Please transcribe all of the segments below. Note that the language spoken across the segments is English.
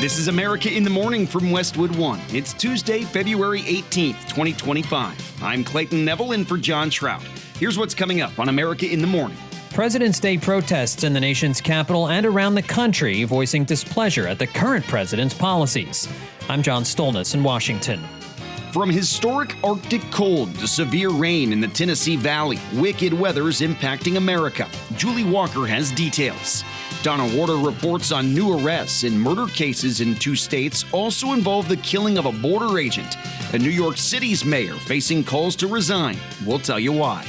This is America in the Morning from Westwood One. It's Tuesday, February 18th, 2025. I'm Clayton Neville in for John Trout. Here's what's coming up on America in the Morning. President's Day protests in the nation's capital and around the country voicing displeasure at the current president's policies. I'm John Stolnis in Washington. From historic Arctic cold to severe rain in the Tennessee Valley, wicked weather's impacting America. Julie Walker has details. Donna Warder reports on new arrests in murder cases in 2 states also involve the killing of a border agent. A New York City's mayor facing calls to resign. We'll tell you why.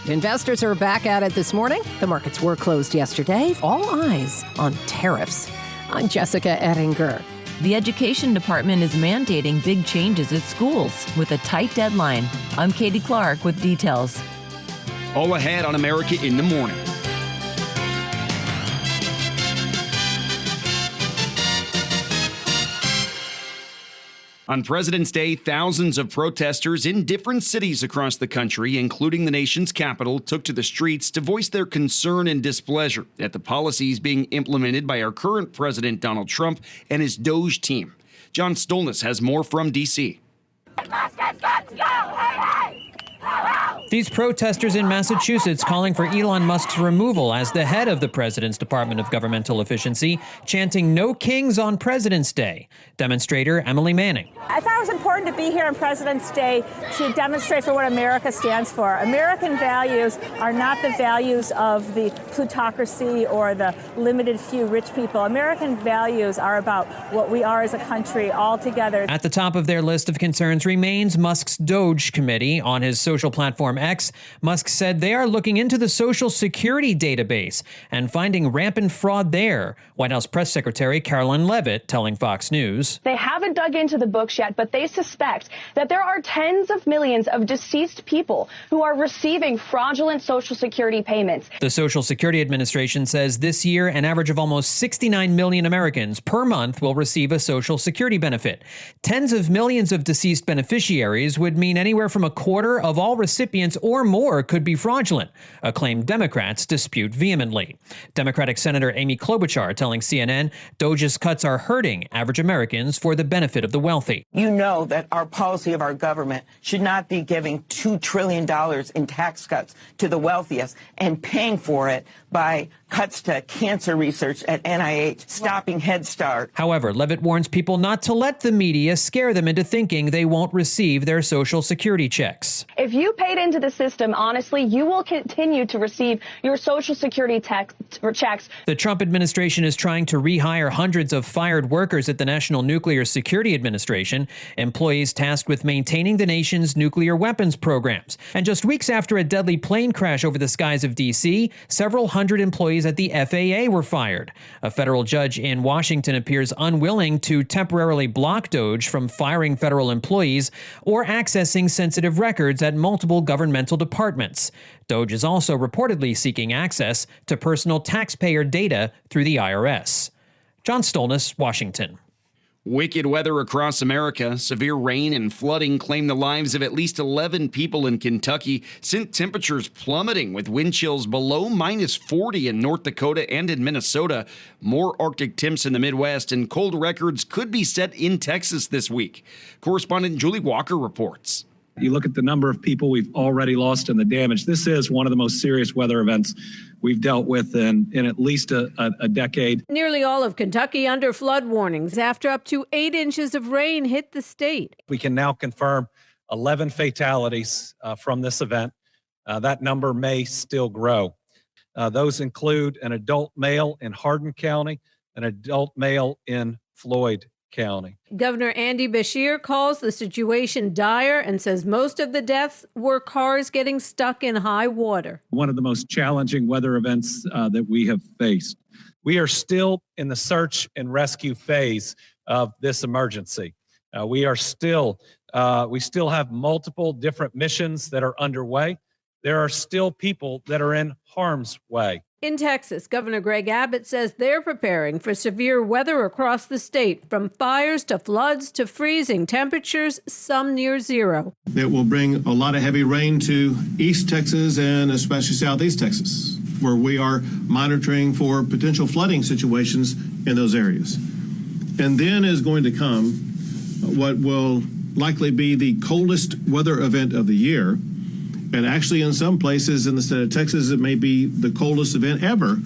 Investors are back at it this morning. The markets were closed yesterday. All eyes on tariffs. I'm Jessica Ettinger. The Education Department is mandating big changes at schools with a tight deadline. I'm Katie Clark with details. All ahead on America in the Morning. On President's Day, thousands of protesters in different cities across the country, including the nation's capital, took to the streets to voice their concern and displeasure at the policies being implemented by our current president, Donald Trump, and his DOGE team. John Stolnis has more from D.C. These protesters in Massachusetts calling for Elon Musk's removal as the head of the president's Department of Governmental Efficiency, chanting "No Kings on President's Day." Demonstrator Emily Manning. I thought it was important to be here on President's Day to demonstrate for what America stands for. American values are not the values of the plutocracy or the limited few rich people. American values are about what we are as a country all together. At the top of their list of concerns remains Musk's DOGE committee. On his social platform X, Musk said they are looking into the Social Security database and finding rampant fraud there. White House Press Secretary Caroline Leavitt telling Fox News. They haven't dug into the books yet, but they suspect that there are tens of millions of deceased people who are receiving fraudulent Social Security payments. The Social Security Administration says this year, an average of almost 69 million Americans per month will receive a Social Security benefit. Tens of millions of deceased beneficiaries would mean anywhere from a quarter of all recipients or more could be fraudulent, a claim Democrats dispute vehemently. Democratic Senator Amy Klobuchar telling CNN DOGE's cuts are hurting average Americans for the benefit of the wealthy. You know that our policy of our government should not be giving $2 trillion in tax cuts to the wealthiest and paying for it by cuts to cancer research at NIH, stopping Head Start. However, Leavitt warns people not to let the media scare them into thinking they won't receive their Social Security checks. If you paid into the system, honestly, you will continue to receive your Social Security checks. The Trump administration is trying to rehire hundreds of fired workers at the National Nuclear Security Administration, employees tasked with maintaining the nation's nuclear weapons programs. And just weeks after a deadly plane crash over the skies of D.C., several hundred employees at the FAA were fired. A federal judge in Washington appears unwilling to temporarily block DOGE from firing federal employees or accessing sensitive records at multiple governmental departments. DOGE is also reportedly seeking access to personal taxpayer data through the IRS. John Stolnis, Washington. Wicked weather across America. Severe rain and flooding claimed the lives of at least 11 people in Kentucky, sent temperatures plummeting with wind chills below -40 in North Dakota and in Minnesota. More Arctic temps in the Midwest, and cold records could be set in Texas this week. Correspondent Julie Walker reports. You look at the number of people we've already lost and the damage. This is one of the most serious weather events we've dealt with in at least a decade. Nearly all of Kentucky under flood warnings after up to 8 inches of rain hit the state. We can now confirm 11 fatalities from this event. That number may still grow. Those include an adult male in Hardin County, an adult male in Floyd County. Governor Andy Beshear calls the situation dire and says most of the deaths were cars getting stuck in high water. One of the most challenging weather events that we have faced. We are still in the search and rescue phase of this emergency. We still have multiple different missions that are underway. There are still people that are in harm's way. In Texas, Governor Greg Abbott says they're preparing for severe weather across the state, from fires to floods to freezing temperatures, some near zero. It will bring a lot of heavy rain to East Texas and especially Southeast Texas, where we are monitoring for potential flooding situations in those areas. And then is going to come what will likely be the coldest weather event of the year. And actually, in some places in the state of Texas, it may be the coldest event ever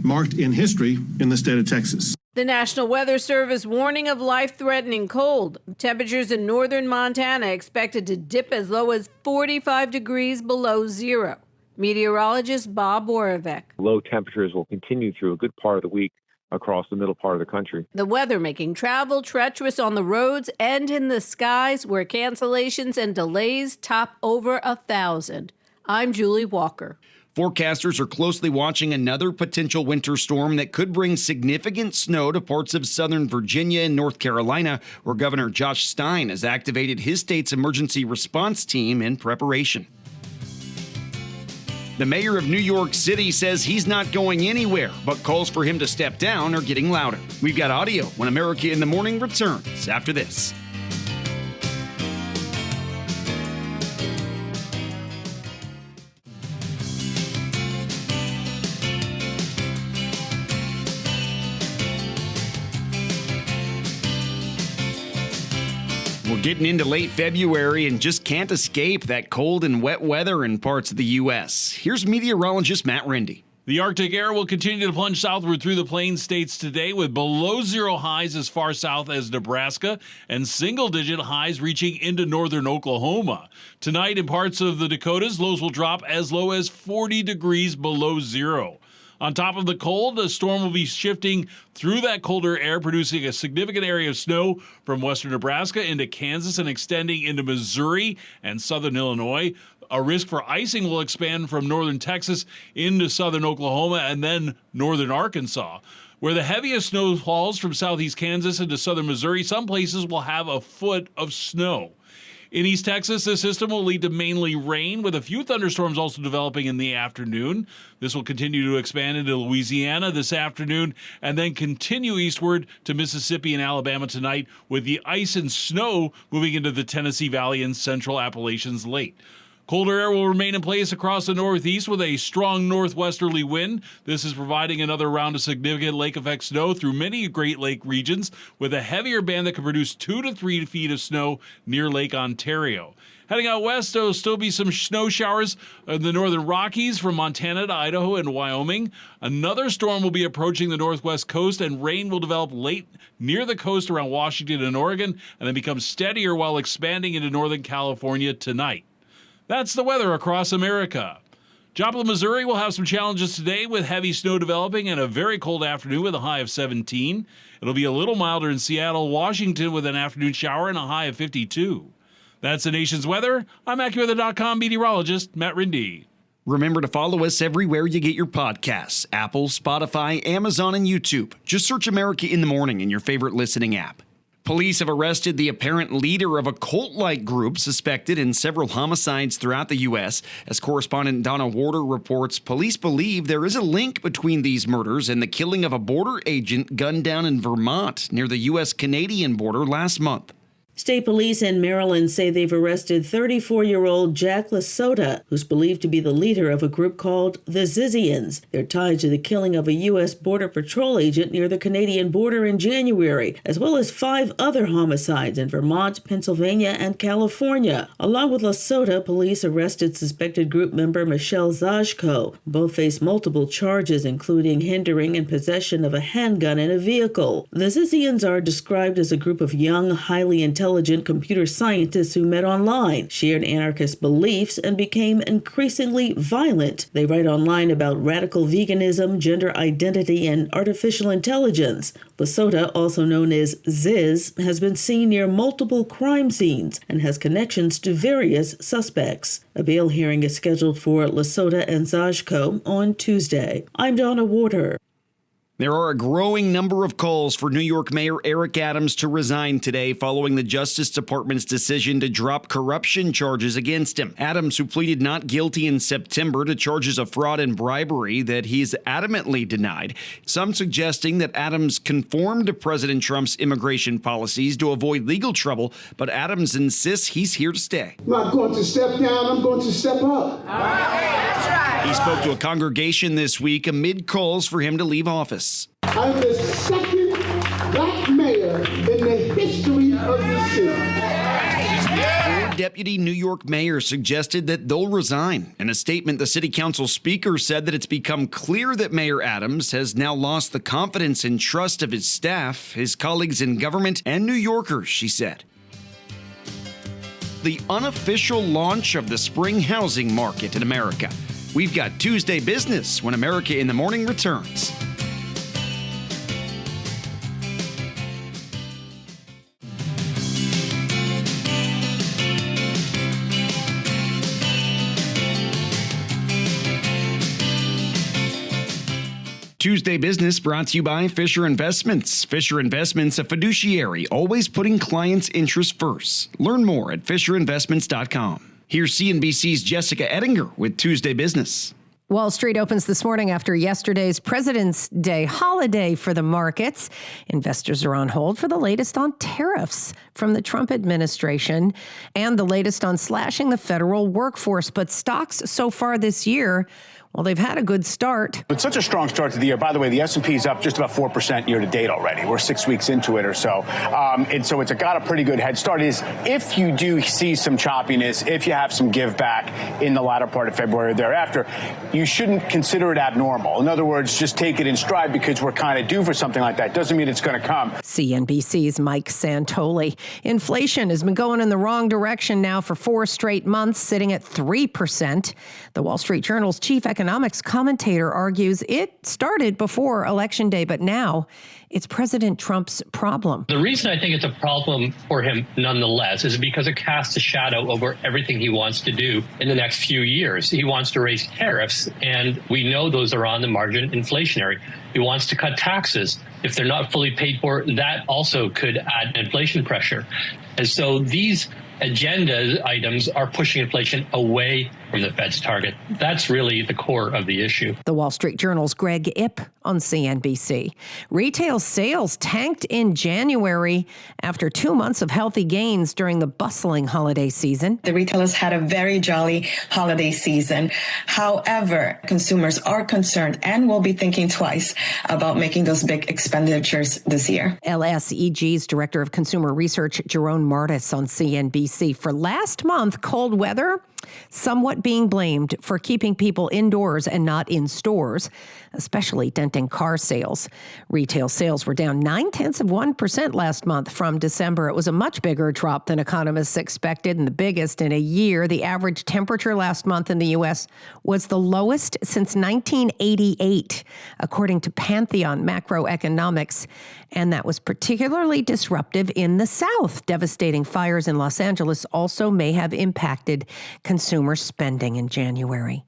marked in history in the state of Texas. The National Weather Service warning of life-threatening cold. Temperatures in northern Montana expected to dip as low as 45 degrees below zero. Meteorologist Bob Borovec. Low temperatures will continue through a good part of the week across the middle part of the country. The weather making travel treacherous on the roads and in the skies, where cancellations and delays top over 1,000. I'm Julie Walker. Forecasters are closely watching another potential winter storm that could bring significant snow to parts of southern Virginia and North Carolina, where Governor Josh Stein has activated his state's emergency response team in preparation. The mayor of New York City says he's not going anywhere, but calls for him to step down are getting louder. We've got audio when America in the Morning returns after this. We're getting into late February and just can't escape that cold and wet weather in parts of the U.S. Here's meteorologist Matt Rendy. The Arctic air will continue to plunge southward through the Plains states today, with below zero highs as far south as Nebraska and single-digit highs reaching into northern Oklahoma. Tonight in parts of the Dakotas, lows will drop as low as 40 degrees below zero. On top of the cold, a storm will be shifting through that colder air, producing a significant area of snow from western Nebraska into Kansas and extending into Missouri and southern Illinois. A risk for icing will expand from northern Texas into southern Oklahoma and then northern Arkansas. Where the heaviest snow falls from southeast Kansas into southern Missouri, some places will have a foot of snow. In East Texas, this system will lead to mainly rain, with a few thunderstorms also developing in the afternoon. This will continue to expand into Louisiana this afternoon and then continue eastward to Mississippi and Alabama tonight, with the ice and snow moving into the Tennessee Valley and central Appalachians late. Colder air will remain in place across the northeast with a strong northwesterly wind. This is providing another round of significant lake effect snow through many Great Lake regions, with a heavier band that can produce 2 to 3 feet of snow near Lake Ontario. Heading out west, there will still be some snow showers in the northern Rockies from Montana to Idaho and Wyoming. Another storm will be approaching the northwest coast, and rain will develop late near the coast around Washington and Oregon, and then become steadier while expanding into northern California tonight. That's the weather across America. Joplin, Missouri will have some challenges today, with heavy snow developing and a very cold afternoon with a high of 17. It'll be a little milder in Seattle, Washington, with an afternoon shower and a high of 52. That's the nation's weather. I'm AccuWeather.com meteorologist Matt Rendy. Remember to follow us everywhere you get your podcasts: Apple, Spotify, Amazon, and YouTube. Just search America in the Morning in your favorite listening app. Police have arrested the apparent leader of a cult-like group suspected in several homicides throughout the U.S. As correspondent Donna Warder reports, police believe there is a link between these murders and the killing of a border agent gunned down in Vermont near the U.S.-Canadian border last month. State police in Maryland say they've arrested 34-year-old Jack Lasota, who's believed to be the leader of a group called the Zizians. They're tied to the killing of a U.S. Border Patrol agent near the Canadian border in January, as well as 5 other homicides in Vermont, Pennsylvania, and California. Along with Lasota, police arrested suspected group member Michelle Zajko. Both face multiple charges, including hindering and possession of a handgun in a vehicle. The Zizians are described as a group of young, highly intelligent computer scientists who met online, shared anarchist beliefs, and became increasingly violent. They write online about radical veganism, gender identity, and artificial intelligence. Lasota, also known as Ziz, has been seen near multiple crime scenes and has connections to various suspects. A bail hearing is scheduled for Lasota and Zajko on Tuesday. I'm Donna Warder. There are a growing number of calls for New York Mayor Eric Adams to resign today following the Justice Department's decision to drop corruption charges against him. Adams, who pleaded not guilty in September to charges of fraud and bribery that he's adamantly denied, some suggesting that Adams conformed to President Trump's immigration policies to avoid legal trouble, but Adams insists he's here to stay. I'm not going to step down, I'm going to step up. That's right. He spoke to a congregation this week amid calls for him to leave office. I'm the second black mayor in the history of this city. Deputy New York mayor suggested that they'll resign. In a statement, the city council speaker said that it's become clear that Mayor Adams has now lost the confidence and trust of his staff, his colleagues in government, and New Yorkers, she said. The unofficial launch of the spring housing market in America. We've got Tuesday Business when America in the Morning returns. Tuesday Business brought to you by Fisher Investments. Fisher Investments, a fiduciary, always putting clients' interests first. Learn more at FisherInvestments.com. Here's CNBC's Jessica Ettinger with Tuesday Business. Wall Street opens this morning after yesterday's President's Day holiday for the markets. Investors are on hold for the latest on tariffs from the Trump administration and the latest on slashing the federal workforce. But stocks so far this year, well, they've had a good start. It's such a strong start to the year. By the way, the S&P is up just about 4% year to date already. We're 6 weeks into it or so. And so it's got a pretty good head start. Is if you do see some choppiness, if you have some give back in the latter part of February or thereafter, you shouldn't consider it abnormal. In other words, just take it in stride because we're kind of due for something like that. Doesn't mean it's going to come. CNBC's Mike Santoli. Inflation has been going in the wrong direction now for 4 straight months, sitting at 3%. The Wall Street Journal's chief economics commentator argues it started before Election Day, but now it's President Trump's problem. The reason I think it's a problem for him nonetheless is because it casts a shadow over everything he wants to do in the next few years. He wants to raise tariffs, and we know those are on the margin inflationary. He wants to cut taxes. If they're not fully paid for, that also could add inflation pressure. And so these agenda items are pushing inflation away from the Fed's target. That's really the core of the issue. The Wall Street Journal's Greg Ip on CNBC. Retail sales tanked in January after 2 months of healthy gains during the bustling holiday season. The retailers had a very jolly holiday season. However, consumers are concerned and will be thinking twice about making those big expenditures this year. LSEG's Director of Consumer Research, Jerome Martis on CNBC. For last month, cold weather somewhat being blamed for keeping people indoors and not in stores, especially denting car sales. Retail sales were down 0.9% last month from December. It was a much bigger drop than economists expected and the biggest in a year. The average temperature last month in the U.S. was the lowest since 1988, according to Pantheon Macroeconomics. And that was particularly disruptive in the South. Devastating fires in Los Angeles also may have impacted consumer spending in January.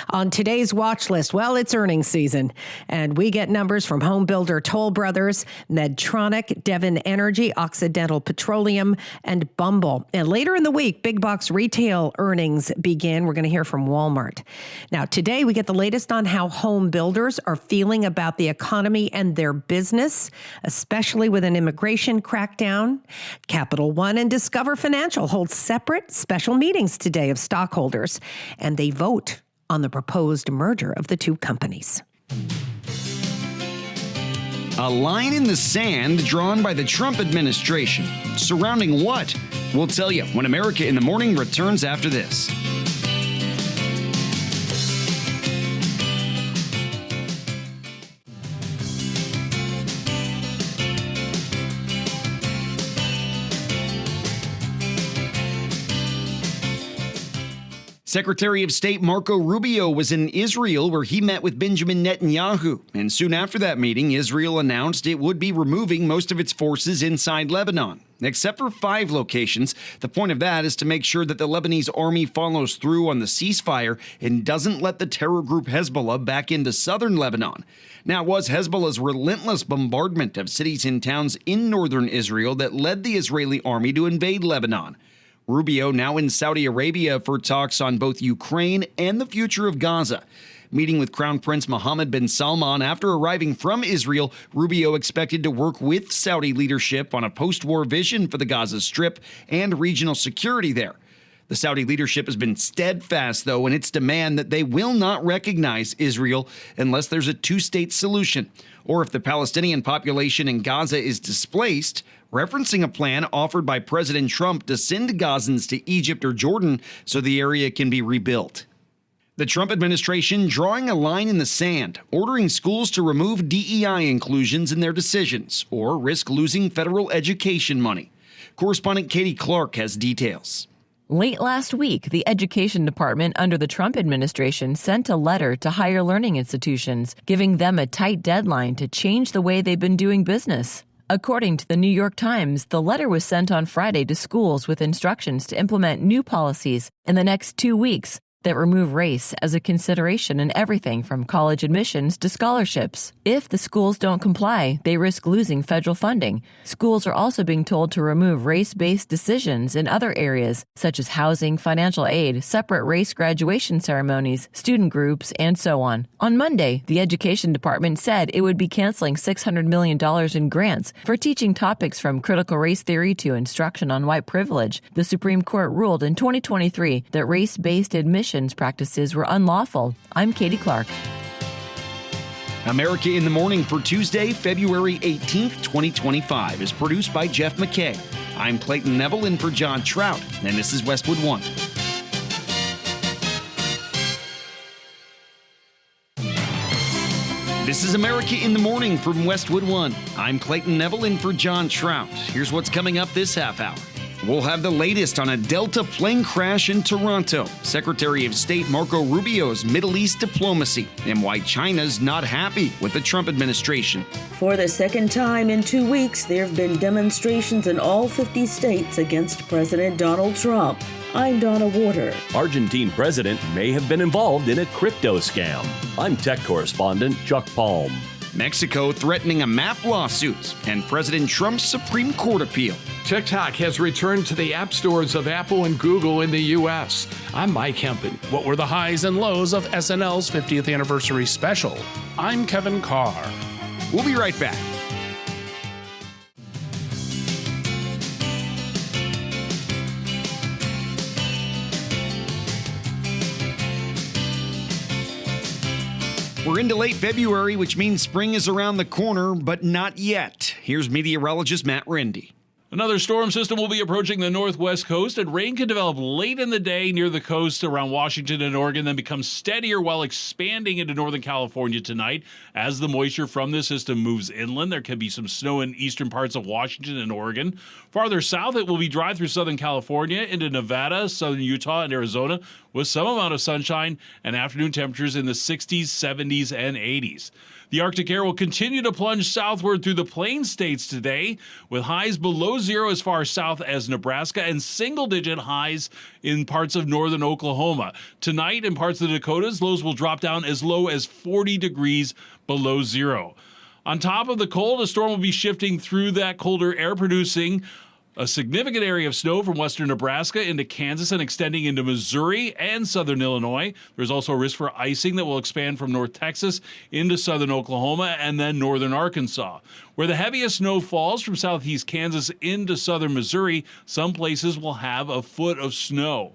On today's watch list, well, it's earnings season, and we get numbers from home builder Toll Brothers, Medtronic, Devon Energy, Occidental Petroleum, and Bumble. And later in the week, big box retail earnings begin. We're going to hear from Walmart. Now, today we get the latest on how home builders are feeling about the economy and their business, especially with an immigration crackdown. Capital One and Discover Financial hold separate special meetings today of stockholders, and they vote on the proposed merger of the two companies. A line in the sand drawn by the Trump administration. Surrounding what? We'll tell you when America in the Morning returns after this. Secretary of State Marco Rubio was in Israel where he met with Benjamin Netanyahu. And soon after that meeting, Israel announced it would be removing most of its forces inside Lebanon, except for 5 locations. The point of that is to make sure that the Lebanese army follows through on the ceasefire and doesn't let the terror group Hezbollah back into southern Lebanon. Now, it was Hezbollah's relentless bombardment of cities and towns in northern Israel that led the Israeli army to invade Lebanon. Rubio now in Saudi Arabia for talks on both Ukraine and the future of Gaza. Meeting with Crown Prince Mohammed bin Salman after arriving from Israel, Rubio expected to work with Saudi leadership on a post-war vision for the Gaza Strip and regional security there. The Saudi leadership has been steadfast, though, in its demand that they will not recognize Israel unless there's a two-state solution, or if the Palestinian population in Gaza is displaced, referencing a plan offered by President Trump to send Gazans to Egypt or Jordan so the area can be rebuilt. The Trump administration drawing a line in the sand, ordering schools to remove DEI inclusions in their decisions or risk losing federal education money. Correspondent Katie Clark has details. Late last week, the Education Department under the Trump administration sent a letter to higher learning institutions, giving them a tight deadline to change the way they've been doing business. According to the New York Times, the letter was sent on Friday to schools with instructions to implement new policies in the next 2 weeks that remove race as a consideration in everything from college admissions to scholarships. If the schools don't comply, they risk losing federal funding. Schools are also being told to remove race-based decisions in other areas, such as housing, financial aid, separate race graduation ceremonies, student groups, and so on. On Monday, the Education Department said it would be canceling $600 million in grants for teaching topics from critical race theory to instruction on white privilege. The Supreme Court ruled in 2023 that race-based admissions practices were unlawful. I'm Katie Clark. America in the Morning for Tuesday, February 18th, 2025 is produced by Jeff McKay. I'm Clayton Neville in for John Trout, and this is Westwood One. This is America in the Morning from Westwood One. I'm Clayton Neville in for John Trout. Here's what's coming up this half hour. We'll have the latest on a Delta plane crash in Toronto, Secretary of State Marco Rubio's Middle East diplomacy, and why China's not happy with the Trump administration. For the second time in 2 weeks, there have been demonstrations in all 50 states against President Donald Trump. I'm Donna Warder. Argentine president may have been involved in a crypto scam. I'm tech correspondent Chuck Palm. Mexico threatening a map lawsuit, and President Trump's Supreme Court appeal. TikTok has returned to the app stores of Apple and Google in the U.S. I'm Mike Hempen. What were the highs and lows of SNL's 50th anniversary special? I'm Kevin Carr. We'll be right back. We're into late February, which means spring is around the corner, but not yet. Here's meteorologist Matt Rindy. Another storm system will be approaching the northwest coast, and rain can develop late in the day near the coast around Washington and Oregon, then become steadier while expanding into northern California tonight. As the moisture from this system moves inland, there can be some snow in eastern parts of Washington and Oregon. Farther south, it will be dry through southern California into Nevada, southern Utah, and Arizona, with some amount of sunshine and afternoon temperatures in the 60s, 70s, and 80s. The Arctic air will continue to plunge southward through the Plains states today, with highs below zero as far south as Nebraska and single-digit highs in parts of northern Oklahoma. Tonight, in parts of the Dakotas, lows will drop down as low as 40 degrees below zero. On top of the cold, a storm will be shifting through that colder air, producing a significant area of snow from western Nebraska into Kansas and extending into Missouri and southern Illinois. There's also a risk for icing that will expand from North Texas into southern Oklahoma and then northern Arkansas. Where the heaviest snow falls from southeast Kansas into southern Missouri, some places will have a foot of snow.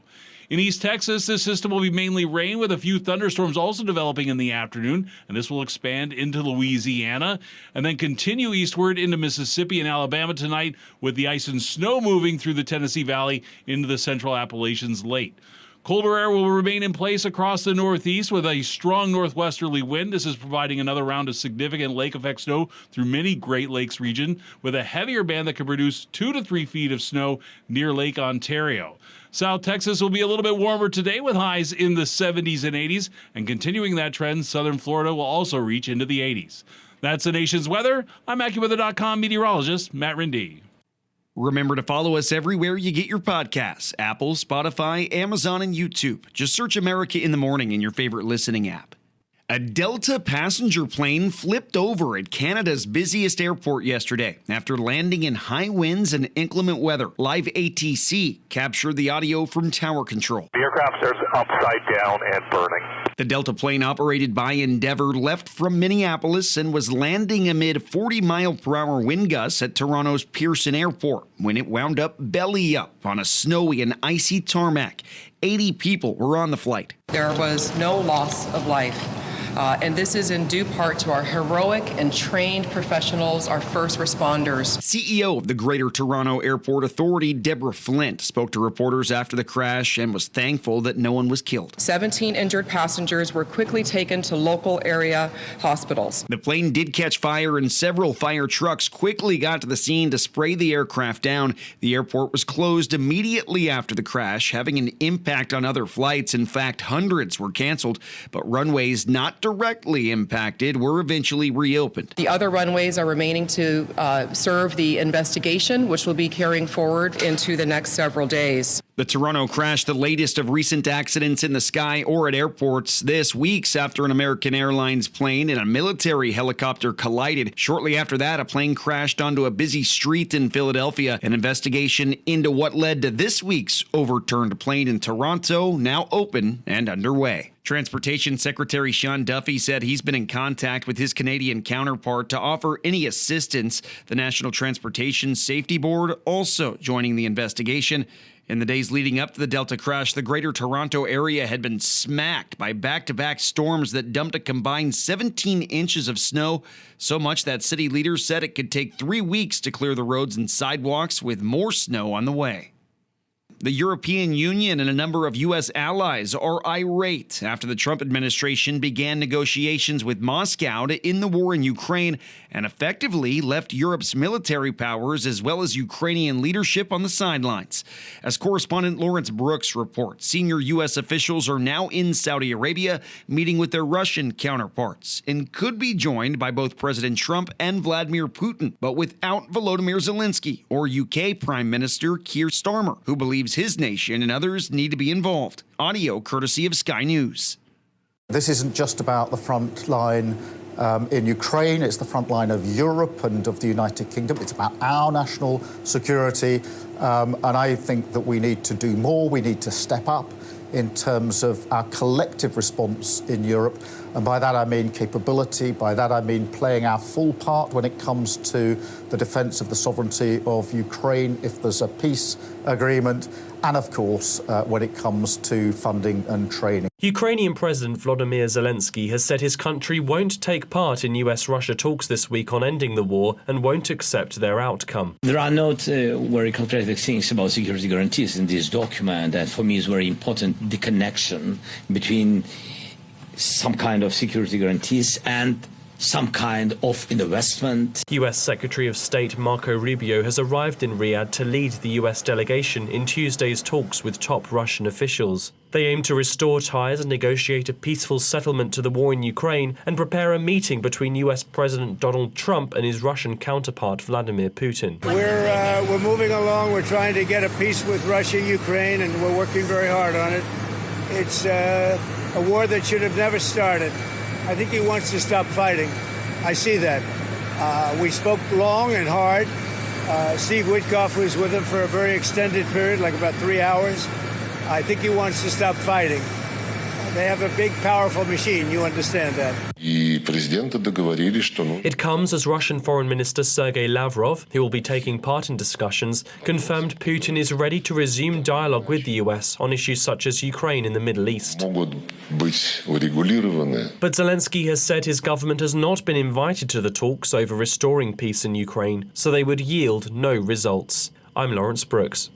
In East Texas, this system will be mainly rain with a few thunderstorms also developing in the afternoon, and this will expand into Louisiana and then continue eastward into Mississippi and Alabama tonight with the ice and snow moving through the Tennessee Valley into the central Appalachians late. Colder air will remain in place across the northeast with a strong northwesterly wind. This is providing another round of significant lake effect snow through many Great Lakes region with a heavier band that can produce 2 to 3 feet of snow near Lake Ontario. South Texas will be a little bit warmer today with highs in the 70s and 80s, and continuing that trend, southern Florida will also reach into the 80s. That's the nation's weather. I'm AccuWeather.com meteorologist Matt Rindy. Remember to follow us everywhere you get your podcasts, Apple, Spotify, Amazon, and YouTube. Just search America in the Morning in your favorite listening app. A Delta passenger plane flipped over at Canada's busiest airport yesterday after landing in high winds and inclement weather. Live ATC captured the audio from tower control. The aircraft is upside down and burning. The Delta plane operated by Endeavour left from Minneapolis and was landing amid 40-mile-per-hour wind gusts at Toronto's Pearson Airport when it wound up belly up on a snowy and icy tarmac. 80 people were on the flight. There was no loss of life. And this is in due part to our heroic and trained professionals, our first responders. CEO of the Greater Toronto Airport Authority, Deborah Flint, spoke to reporters after the crash and was thankful that no one was killed. 17 injured passengers were quickly taken to local area hospitals. The plane did catch fire and several fire trucks quickly got to the scene to spray the aircraft down. The airport was closed immediately after the crash, having an impact on other flights. In fact, hundreds were canceled, but runways not directly impacted were eventually reopened. The other runways are remaining to serve the investigation, which will be carrying forward into the next several days. The Toronto crash, the latest of recent accidents in the sky or at airports. This weeks after an American Airlines plane and a military helicopter collided. Shortly after that, a plane crashed onto a busy street in Philadelphia. An investigation into what led to this week's overturned plane in Toronto now open and underway. Transportation Secretary Sean Duffy said he's been in contact with his Canadian counterpart to offer any assistance. The National Transportation Safety Board also joining the investigation. In the days leading up to the Delta crash, the Greater Toronto area had been smacked by back-to-back storms that dumped a combined 17 inches of snow, so much that city leaders said it could take 3 weeks to clear the roads and sidewalks with more snow on the way. The European Union and a number of U.S. allies are irate after the Trump administration began negotiations with Moscow to end the war in Ukraine and effectively left Europe's military powers as well as Ukrainian leadership on the sidelines. As correspondent Lawrence Brooks reports, senior U.S. officials are now in Saudi Arabia meeting with their Russian counterparts and could be joined by both President Trump and Vladimir Putin, but without Volodymyr Zelensky or UK Prime Minister Keir Starmer, who believes his nation and others need to be involved. Audio courtesy of Sky News. This isn't just about the front line in Ukraine, it's the front line of Europe and of the United Kingdom. It's about our national security, and I think that we need to do more. We need to step up in terms of our collective response in Europe. And by that I mean capability, by that I mean playing our full part when it comes to the defence of the sovereignty of Ukraine if there's a peace agreement, and of course when it comes to funding and training. Ukrainian President Volodymyr Zelensky has said his country won't take part in US-Russia talks this week on ending the war and won't accept their outcome. There are not very concrete things about security guarantees in this document, and for me it's very important the connection between some kind of security guarantees and some kind of investment. U.S. Secretary of State Marco Rubio has arrived in Riyadh to lead the U.S. delegation in Tuesday's talks with top Russian officials. They aim to restore ties and negotiate a peaceful settlement to the war in Ukraine and prepare a meeting between U.S. President Donald Trump and his Russian counterpart Vladimir Putin. We're moving along. We're trying to get a peace with Russia, Ukraine, and we're working very hard on it. It's a war that should have never started. I think he wants to stop fighting. I see that. We spoke long and hard. Steve Witkoff was with him for a very extended period, like about 3 hours. I think he wants to stop fighting. They have a big, powerful machine. You understand that. It comes as Russian Foreign Minister Sergei Lavrov, who will be taking part in discussions, confirmed Putin is ready to resume dialogue with the US on issues such as Ukraine in the Middle East. But Zelensky has said his government has not been invited to the talks over restoring peace in Ukraine, so they would yield no results. I'm Lawrence Brooks.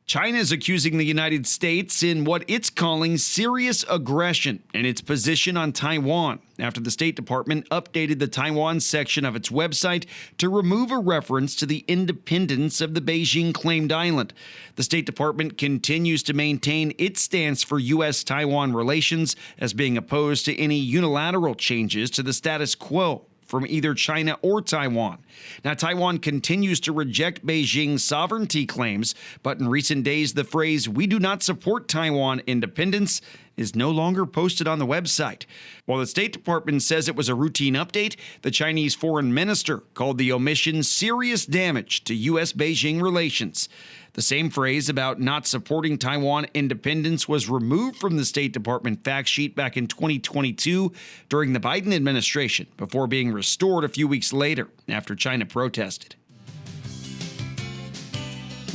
China is accusing the United States in what it's calling serious aggression in its position on Taiwan after the State Department updated the Taiwan section of its website to remove a reference to the independence of the Beijing-claimed island. The State Department continues to maintain its stance for U.S.-Taiwan relations as being opposed to any unilateral changes to the status quo from either China or Taiwan. Now, Taiwan continues to reject Beijing's sovereignty claims, but in recent days, the phrase, "we do not support Taiwan independence," is no longer posted on the website. While the State Department says it was a routine update, the Chinese foreign minister called the omission serious damage to U.S.-Beijing relations. The same phrase about not supporting Taiwan independence was removed from the State Department fact sheet back in 2022 during the Biden administration, before being restored a few weeks later after China protested.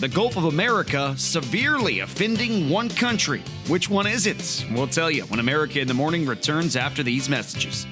The Gulf of America severely offending one country. Which one is it? We'll tell you when America in the Morning returns after these messages.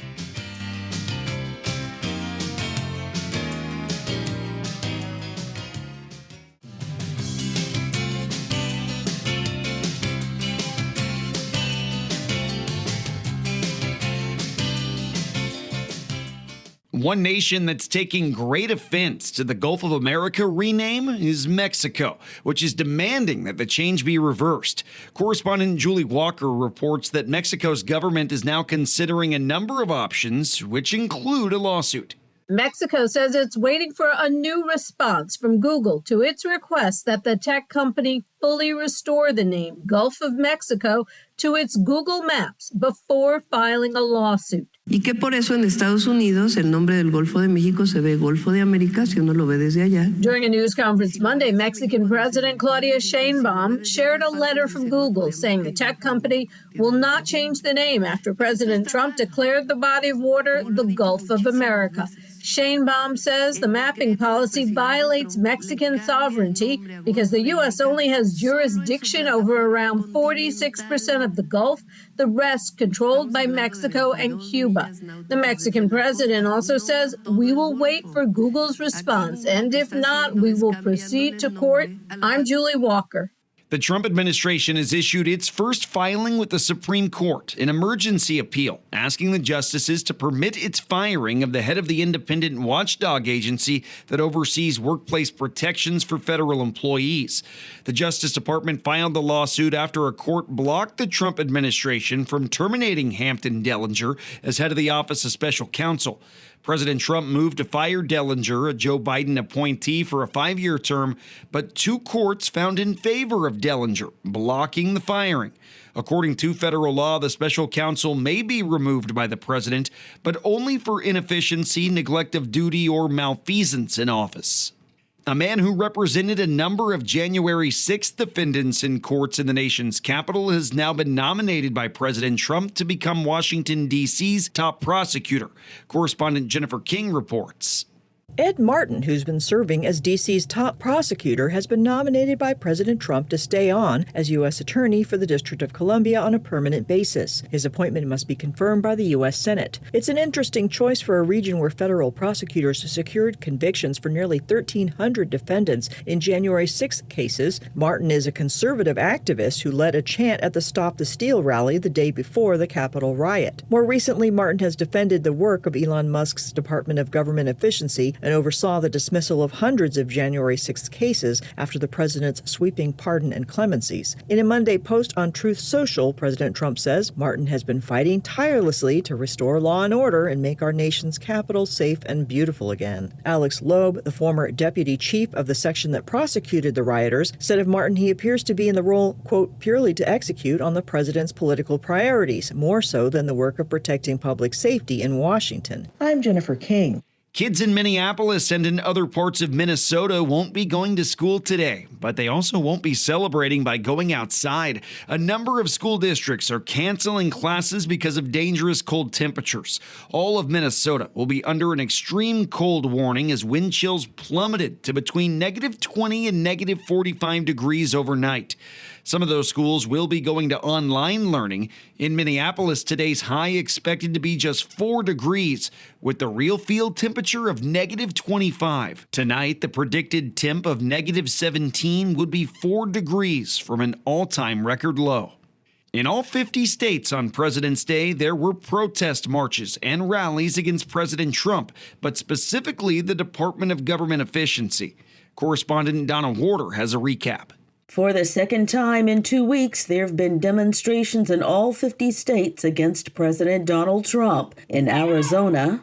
One nation that's taking great offense to the Gulf of America rename is Mexico, which is demanding that the change be reversed. Correspondent Julie Walker reports that Mexico's government is now considering a number of options, which include a lawsuit. Mexico says it's waiting for a new response from Google to its request that the tech company fully restore the name Gulf of Mexico to its Google Maps before filing a lawsuit. Y que por eso en Estados Unidos el nombre del Golfo de México se ve Golfo de América si uno lo ve desde allá. During a news conference Monday, Mexican President Claudia Sheinbaum shared a letter from Google saying the tech company will not change the name after President Trump declared the body of water the Gulf of America. Sheinbaum says the mapping policy violates Mexican sovereignty because the U.S. only has jurisdiction over around 46% of the Gulf, the rest controlled by Mexico and Cuba. The Mexican president also says, "We will wait for Google's response, and if not, we will proceed to court." I'm Julie Walker. The Trump administration has issued its first filing with the Supreme Court, an emergency appeal, asking the justices to permit its firing of the head of the independent watchdog agency that oversees workplace protections for federal employees. The Justice Department filed the lawsuit after a court blocked the Trump administration from terminating Hampton Dellinger as head of the Office of Special Counsel. President Trump moved to fire Dellinger, a Joe Biden appointee, for a 5-year term, but 2 courts found in favor of Dellinger, blocking the firing. According to federal law, the special counsel may be removed by the president, but only for inefficiency, neglect of duty, or malfeasance in office. A man who represented a number of January 6th defendants in courts in the nation's capital has now been nominated by President Trump to become Washington, D.C.'s top prosecutor. Correspondent Jennifer King reports. Ed Martin, who's been serving as D.C.'s top prosecutor, has been nominated by President Trump to stay on as U.S. Attorney for the District of Columbia on a permanent basis. His appointment must be confirmed by the U.S. Senate. It's an interesting choice for a region where federal prosecutors secured convictions for nearly 1,300 defendants in January 6th cases. Martin is a conservative activist who led a chant at the Stop the Steal rally the day before the Capitol riot. More recently, Martin has defended the work of Elon Musk's Department of Government Efficiency and oversaw the dismissal of hundreds of January 6th cases after the president's sweeping pardon and clemencies. In a Monday post on Truth Social, President Trump says Martin has been fighting tirelessly to restore law and order and make our nation's capital safe and beautiful again. Alex Loeb, the former deputy chief of the section that prosecuted the rioters, said of Martin he appears to be in the role, quote, purely to execute on the president's political priorities, more so than the work of protecting public safety in Washington. I'm Jennifer King. Kids in Minneapolis and in other parts of Minnesota won't be going to school today, but they also won't be celebrating by going outside. A number of school districts are canceling classes because of dangerous cold temperatures. All of Minnesota will be under an extreme cold warning as wind chills plummeted to between -20 and -45 degrees overnight. Some of those schools will be going to online learning. In Minneapolis, today's high expected to be just 4 degrees, with the real field temperature of -25. Tonight, the predicted temp of -17 would be 4 degrees from an all-time record low. In all 50 states on President's Day, there were protest marches and rallies against President Trump, but specifically the Department of Government Efficiency. Correspondent Donna Warder has a recap. For the second time in 2 weeks, there have been demonstrations in all 50 states against President Donald Trump. In Arizona,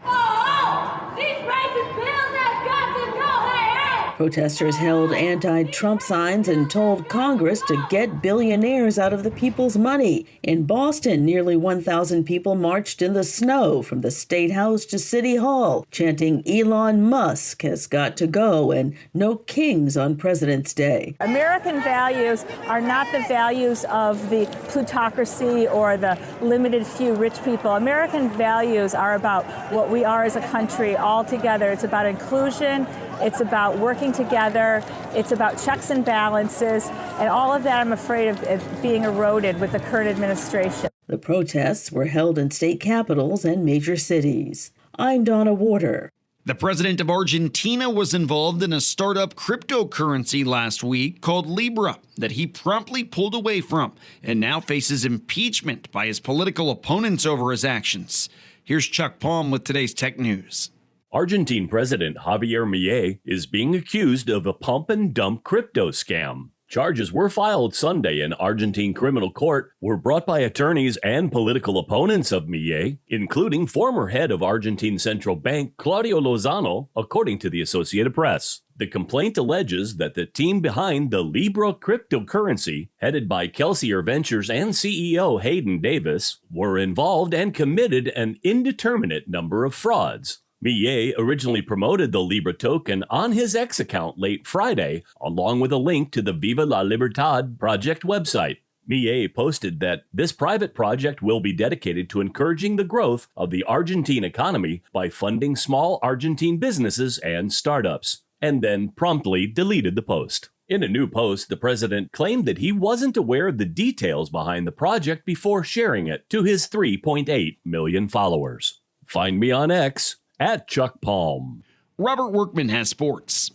These racist bills have got to go. Hey, hey! Protesters held anti-Trump signs and told Congress to get billionaires out of the people's money. In Boston, nearly 1,000 people marched in the snow from the State House to City Hall, chanting Elon Musk has got to go and no kings on President's Day. American values are not the values of the plutocracy or the limited few rich people. American values are about what we are as a country all together. It's about inclusion. It's about working together. It's about checks and balances. And all of that, I'm afraid, of being eroded with the current administration. The protests were held in state capitals and major cities. I'm Donna Warder. The president of Argentina was involved in a startup cryptocurrency last week called Libra that he promptly pulled away from and now faces impeachment by his political opponents over his actions. Here's Chuck Palm with today's Tech News. Argentine President Javier Milei is being accused of a pump and dump crypto scam. Charges were filed Sunday in Argentine criminal court, were brought by attorneys and political opponents of Milei, including former head of Argentine Central Bank Claudio Lozano, according to the Associated Press. The complaint alleges that the team behind the Libra cryptocurrency, headed by Kelsier Ventures and CEO Hayden Davis, were involved and committed an indeterminate number of frauds. Milei originally promoted the Libra token on his X account late Friday, along with a link to the Viva la Libertad project website. Milei posted that this private project will be dedicated to encouraging the growth of the Argentine economy by funding small Argentine businesses and startups, and then promptly deleted the post. In a new post, the president claimed that he wasn't aware of the details behind the project before sharing it to his 3.8 million followers. Find me on X at Chuck Palm. Robert Workman has sports.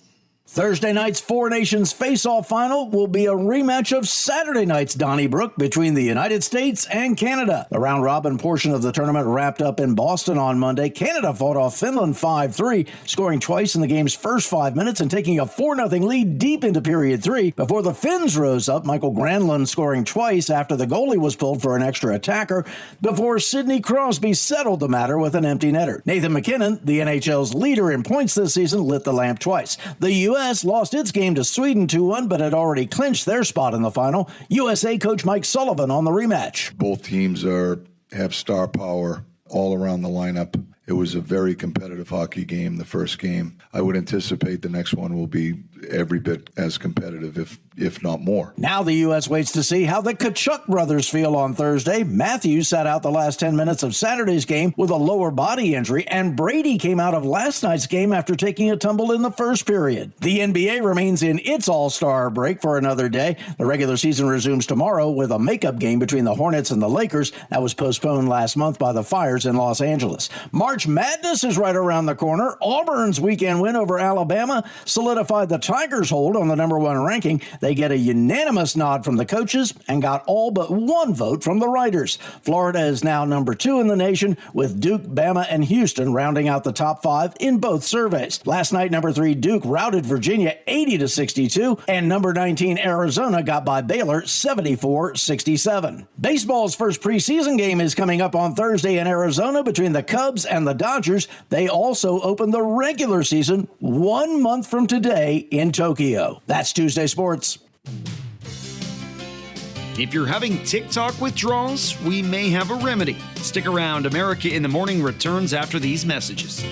Thursday night's Four Nations Face-Off final will be a rematch of Saturday night's Donnybrook between the United States and Canada. The round-robin portion of the tournament wrapped up in Boston on Monday. Canada fought off Finland 5-3, scoring twice in the game's first 5 minutes and taking a 4-0 lead deep into period 3 before the Finns rose up, Michael Granlund scoring twice after the goalie was pulled for an extra attacker before Sidney Crosby settled the matter with an empty netter. Nathan McKinnon, the NHL's leader in points this season, lit the lamp twice. The U.S. lost its game to Sweden 2-1, but had already clinched their spot in the final. USA coach Mike Sullivan on the rematch. Both teams have star power all around the lineup. It was a very competitive hockey game, the first game. I would anticipate the next one will be every bit as competitive, if not more. Now the U.S. waits to see how the Tkachuk brothers feel on Thursday. Matthews sat out the last 10 minutes of Saturday's game with a lower body injury, and Brady came out of last night's game after taking a tumble in the first period. The NBA remains in its all-star break for another day. The regular season resumes tomorrow with a makeup game between the Hornets and the Lakers that was postponed last month by the fires in Los Angeles. March Madness is right around the corner. Auburn's weekend win over Alabama solidified the Tigers' hold on the number one ranking. They get a unanimous nod from the coaches and got all but one vote from the writers. Florida is now number 2 in the nation, with Duke, Bama, and Houston rounding out the top 5 in both surveys. Last night, number 3 Duke routed Virginia 80-62, and number 19 Arizona got by Baylor 74-67. Baseball's first preseason game is coming up on Thursday in Arizona between the Cubs and the Dodgers. They also open the regular season 1 month from today in Tokyo. That's Tuesday Sports. If you're having TikTok withdrawals, we may have a remedy. Stick around. America in the Morning returns after these messages.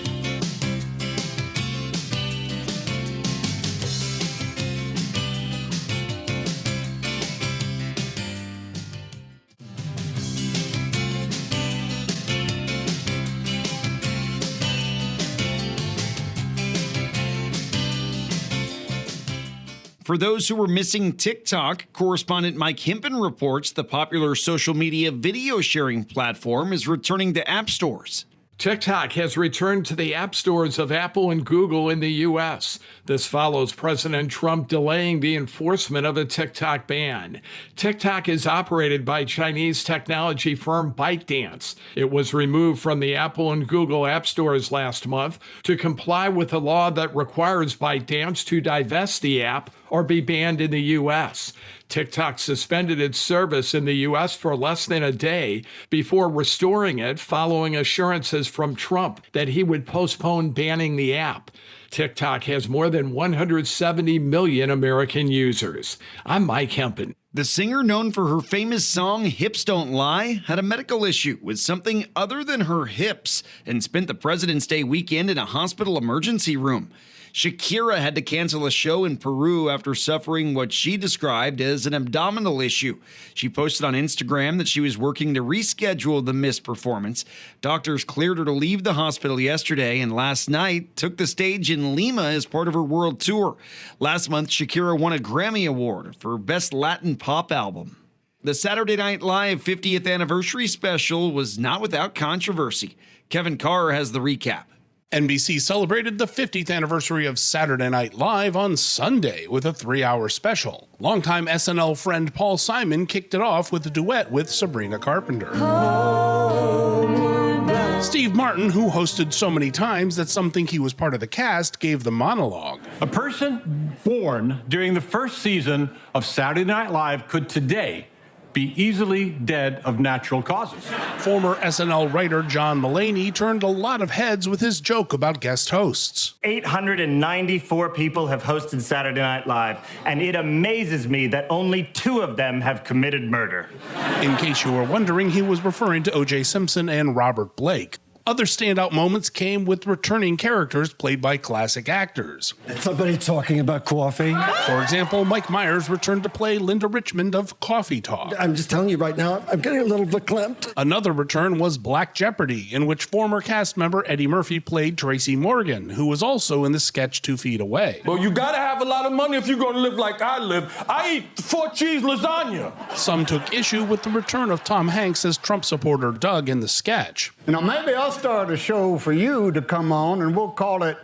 For those who were missing TikTok, correspondent Mike Hempen reports the popular social media video sharing platform is returning to app stores. TikTok has returned to the app stores of Apple and Google in the U.S. This follows President Trump delaying the enforcement of a TikTok ban. TikTok is operated by Chinese technology firm ByteDance. It was removed from the Apple and Google app stores last month to comply with a law that requires ByteDance to divest the app or be banned in the U.S. TikTok suspended its service in the U.S. for less than a day before restoring it following assurances from Trump that he would postpone banning the app. TikTok has more than 170 million American users. I'm Mike Hempen. The singer, known for her famous song Hips Don't Lie, had a medical issue with something other than her hips and spent the President's Day weekend in a hospital emergency room. Shakira had to cancel a show in Peru after suffering what she described as an abdominal issue. She posted on Instagram that she was working to reschedule the missed performance. Doctors cleared her to leave the hospital yesterday, and last night took the stage in Lima as part of her world tour. Last month, Shakira won a Grammy Award for Best Latin Pop Album. The Saturday Night Live 50th anniversary special was not without controversy. Kevin Carr has the recap. NBC celebrated the 50th anniversary of Saturday Night Live on Sunday with a 3-hour special. Longtime SNL friend Paul Simon kicked it off with a duet with Sabrina Carpenter. Steve Martin, who hosted so many times that some think he was part of the cast, gave the monologue. A person born during the first season of Saturday Night Live could today be easily dead of natural causes. Former SNL writer John Mulaney turned a lot of heads with his joke about guest hosts. 894 people have hosted Saturday Night Live, and it amazes me that only 2 of them have committed murder. In case you were wondering, he was referring to O.J. Simpson and Robert Blake. Other standout moments came with returning characters played by classic actors. Somebody talking about coffee? For example, Mike Myers returned to play Linda Richmond of Coffee Talk. I'm just telling you right now, I'm getting a little verklempt. Another return was Black Jeopardy, in which former cast member Eddie Murphy played Tracy Morgan, who was also in the sketch 2 Feet Away. Well, you gotta have a lot of money if you're gonna live like I live. I eat 4-cheese lasagna. Some took issue with the return of Tom Hanks as Trump supporter Doug in the sketch. Now, maybe I'll start a show for you to come on, and we'll call it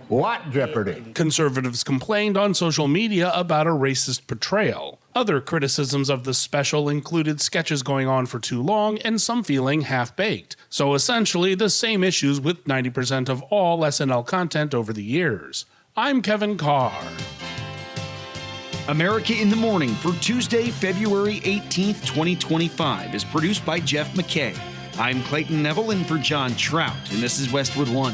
What Jeopardy? Conservatives complained on social media about a racist portrayal. Other criticisms of the special included sketches going on for too long and some feeling half-baked. So essentially the same issues with 90% of all SNL content over the years. I'm Kevin Carr. America in the Morning for Tuesday, February 18th, 2025 is produced by Jeff McKay. I'm Clayton Neville in for John Trout, and this is Westwood One.